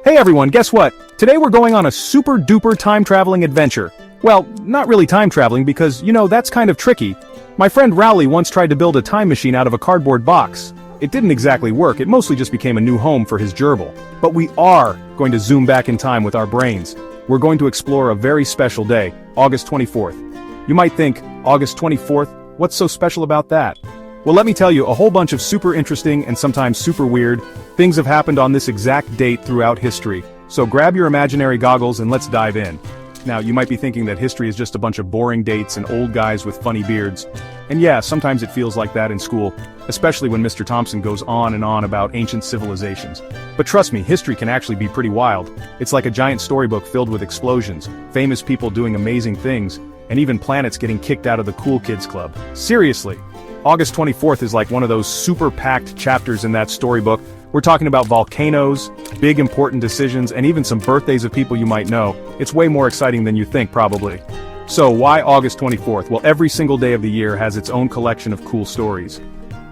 Hey everyone, guess what? Today we're going on a super duper time traveling adventure. Well, not really time traveling because, that's kind of tricky. My friend Rowley once tried to build a time machine out of a cardboard box. It didn't exactly work, it mostly just became a new home for his gerbil. But we are going to zoom back in time with our brains. We're going to explore a very special day, August 24th. You might think, August 24th? What's so special about that? Well, let me tell you, a whole bunch of super interesting and sometimes super weird things have happened on this exact date throughout history. So grab your imaginary goggles and let's dive in. Now, you might be thinking that history is just a bunch of boring dates and old guys with funny beards. And yeah, sometimes it feels like that in school, especially when Mr. Thompson goes on and on about ancient civilizations. But trust me, history can actually be pretty wild. It's like a giant storybook filled with explosions, famous people doing amazing things, and even planets getting kicked out of the cool kids club. Seriously. August 24th is like one of those super packed chapters in that storybook. We're talking about volcanoes, big important decisions, and even some birthdays of people you might know. It's way more exciting than you think, probably. So why August 24th? Well, every single day of the year has its own collection of cool stories.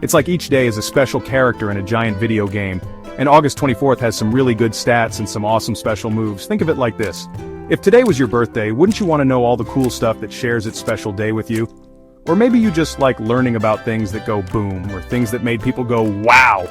It's like each day is a special character in a giant video game, and August 24th has some really good stats and some awesome special moves. Think of it like this. If today was your birthday, wouldn't you want to know all the cool stuff that shares its special day with you? Or maybe you just like learning about things that go boom, or things that made people go wow.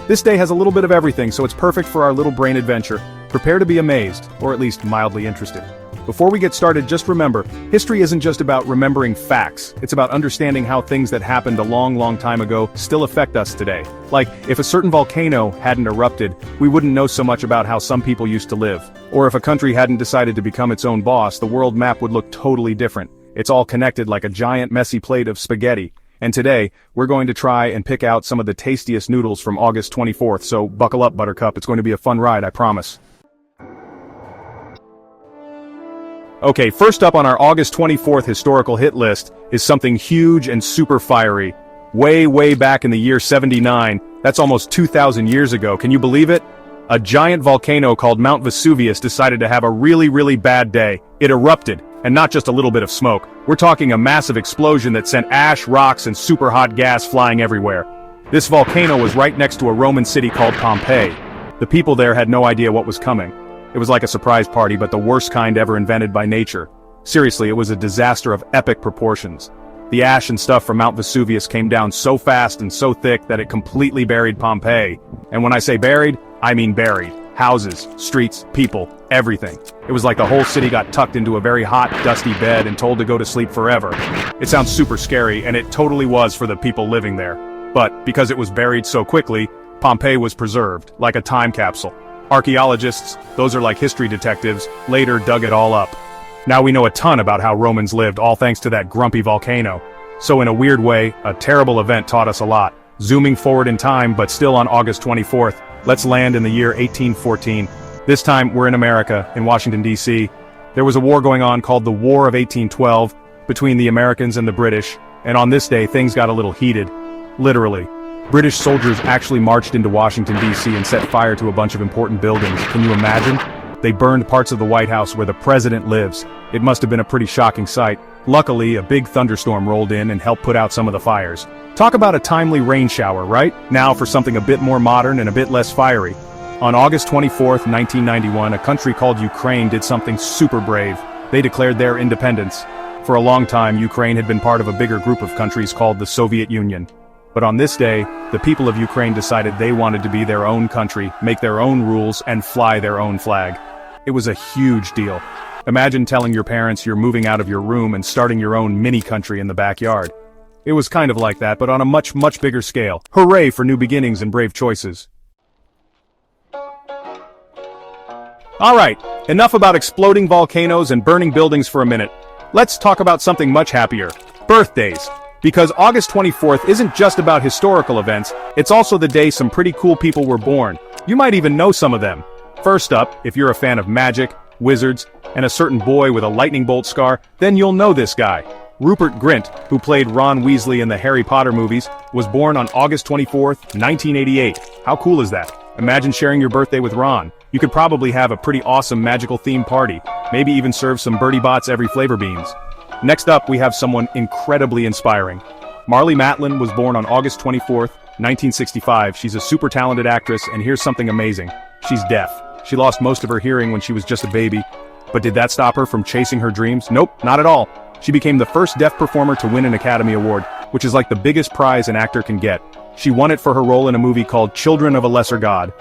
This day has a little bit of everything, so it's perfect for our little brain adventure. Prepare to be amazed, or at least mildly interested. Before we get started, just remember, history isn't just about remembering facts, it's about understanding how things that happened a long time ago still affect us today. Like, if a certain volcano hadn't erupted, we wouldn't know so much about how some people used to live. Or if a country hadn't decided to become its own boss, the world map would look totally different. It's all connected like a giant messy plate of spaghetti. And today, we're going to try and pick out some of the tastiest noodles from August 24th, so buckle up, Buttercup, it's going to be a fun ride, I promise. Okay, first up on our August 24th historical hit list is something huge and super fiery. Way back in the year 79, that's almost 2,000 years ago, can you believe it? A giant volcano called Mount Vesuvius decided to have a really bad day. It erupted. And not just a little bit of smoke, we're talking a massive explosion that sent ash, rocks, and super hot gas flying everywhere. This volcano was right next to a Roman city called Pompeii. The people there had no idea what was coming. It was like a surprise party, but the worst kind ever invented by nature. Seriously, it was a disaster of epic proportions. The ash and stuff from Mount Vesuvius came down so fast and so thick that it completely buried Pompeii. And when I say buried, I mean buried. Houses, streets, people, everything. It was like the whole city got tucked into a very hot, dusty bed and told to go to sleep forever. It sounds super scary, and it totally was for the people living there. But, because it was buried so quickly, Pompeii was preserved, like a time capsule. Archaeologists, those are like history detectives, later dug it all up. Now we know a ton about how Romans lived, all thanks to that grumpy volcano. So in a weird way, a terrible event taught us a lot. Zooming forward in time, but still on August 24th, let's land in the year 1814. This time, we're in America, in Washington, D.C. There was a war going on called the War of 1812, between the Americans and the British, and on this day, things got a little heated. Literally. British soldiers actually marched into Washington, D.C. and set fire to a bunch of important buildings. Can you imagine? They burned parts of the White House where the president lives. It must have been a pretty shocking sight. Luckily, a big thunderstorm rolled in and helped put out some of the fires. Talk about a timely rain shower, right? Now for something a bit more modern and a bit less fiery. On August 24th, 1991, a country called Ukraine did something super brave. They declared their independence. For a long time, Ukraine had been part of a bigger group of countries called the Soviet Union. But on this day, the people of Ukraine decided they wanted to be their own country, make their own rules, and fly their own flag. It was a huge deal. Imagine telling your parents you're moving out of your room and starting your own mini-country in the backyard. It was kind of like that, but on a much bigger scale. Hooray for new beginnings and brave choices. Alright, enough about exploding volcanoes and burning buildings for a minute. Let's talk about something much happier. Birthdays. Because August 24th isn't just about historical events, it's also the day some pretty cool people were born. You might even know some of them. First up, if you're a fan of magic, wizards, and a certain boy with a lightning bolt scar, then you'll know this guy. Rupert Grint, who played Ron Weasley in the Harry Potter movies, was born on August 24th, 1988. How cool is that? Imagine sharing your birthday with Ron. You could probably have a pretty awesome magical themed party, maybe even serve some Birdie Bots every flavor beans. Next up, we have someone incredibly inspiring. Marlee Matlin was born on August 24th, 1965. She's a super talented actress, and here's something amazing. She's deaf. She lost most of her hearing when she was just a baby. But did that stop her from chasing her dreams? Nope, not at all. She became the first deaf performer to win an Academy Award, which is like the biggest prize an actor can get. She won it for her role in a movie called Children of a Lesser God.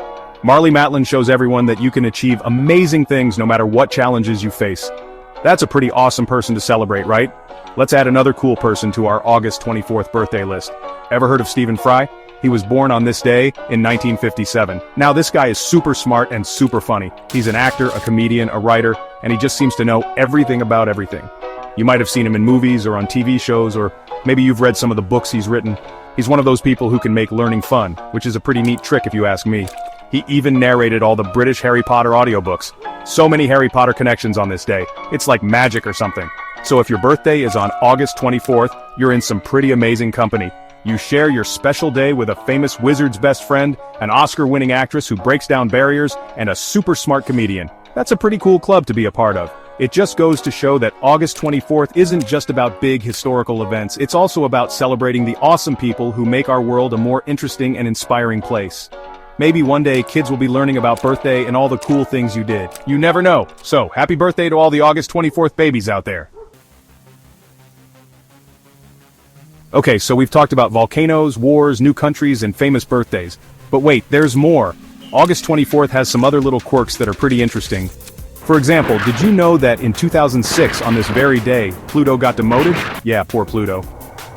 Marlee Matlin shows everyone that you can achieve amazing things no matter what challenges you face. That's a pretty awesome person to celebrate, right? Let's add another cool person to our August 24th birthday list. Ever heard of Stephen Fry? He was born on this day in 1957. Now this guy is super smart and super funny. He's an actor, a comedian, a writer, and he just seems to know everything about everything. You might have seen him in movies or on TV shows, or maybe you've read some of the books he's written. He's one of those people who can make learning fun, which is a pretty neat trick if you ask me. He even narrated all the British Harry Potter audiobooks. So many Harry Potter connections on this day. It's like magic or something. So if your birthday is on August 24th, you're in some pretty amazing company. You share your special day with a famous wizard's best friend, an Oscar-winning actress who breaks down barriers, and a super smart comedian. That's a pretty cool club to be a part of. It just goes to show that August 24th isn't just about big historical events, it's also about celebrating the awesome people who make our world a more interesting and inspiring place. Maybe one day kids will be learning about birthday and all the cool things you did. You never know. So, happy birthday to all the August 24th babies out there. Okay, so we've talked about volcanoes, wars, new countries, and famous birthdays. But wait, there's more. August 24th has some other little quirks that are pretty interesting. For example, did you know that in 2006, on this very day, Pluto got demoted? Yeah, poor Pluto.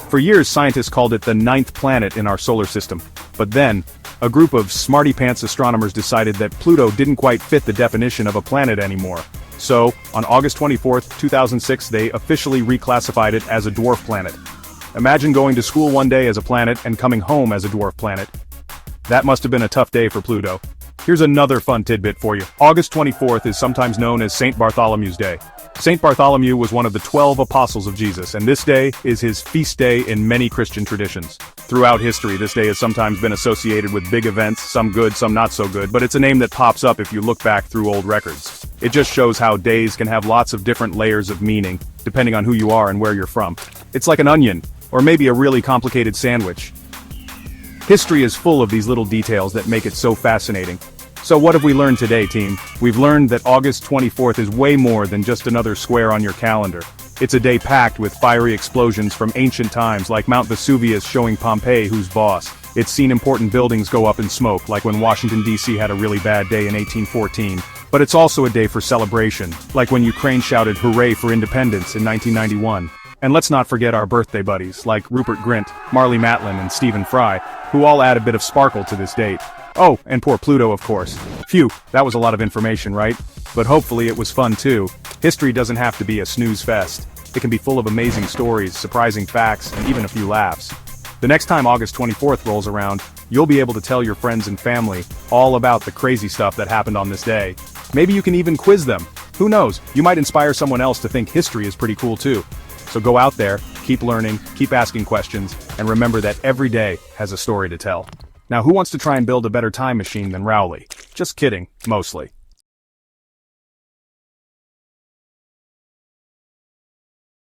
For years, scientists called it the 9th planet in our solar system. But then, a group of smarty-pants astronomers decided that Pluto didn't quite fit the definition of a planet anymore. So, on August 24th, 2006, they officially reclassified it as a dwarf planet. Imagine going to school one day as a planet and coming home as a dwarf planet. That must have been a tough day for Pluto. Here's another fun tidbit for you. August 24th is sometimes known as St. Bartholomew's Day. St. Bartholomew was one of the 12 apostles of Jesus, and this day is his feast day in many Christian traditions. Throughout history, this day has sometimes been associated with big events, some good, some not so good, but it's a name that pops up if you look back through old records. It just shows how days can have lots of different layers of meaning, depending on who you are and where you're from. It's like an onion, or maybe a really complicated sandwich. History is full of these little details that make it so fascinating. So what have we learned today, team? We've learned that August 24th is way more than just another square on your calendar. It's a day packed with fiery explosions from ancient times, like Mount Vesuvius showing Pompeii who's boss. It's seen important buildings go up in smoke, like when Washington, D.C. had a really bad day in 1814. But it's also a day for celebration, like when Ukraine shouted hooray for independence in 1991. And let's not forget our birthday buddies, like Rupert Grint, Marlee Matlin, and Stephen Fry, who all add a bit of sparkle to this date. Oh, and poor Pluto, of course. Phew, that was a lot of information, right? But hopefully it was fun too. History doesn't have to be a snooze fest. It can be full of amazing stories, surprising facts, and even a few laughs. The next time August 24th rolls around, you'll be able to tell your friends and family all about the crazy stuff that happened on this day. Maybe you can even quiz them. Who knows, you might inspire someone else to think history is pretty cool too. So go out there, keep learning, keep asking questions, and remember that every day has a story to tell. Now who wants to try and build a better time machine than Rowley? Just kidding, mostly.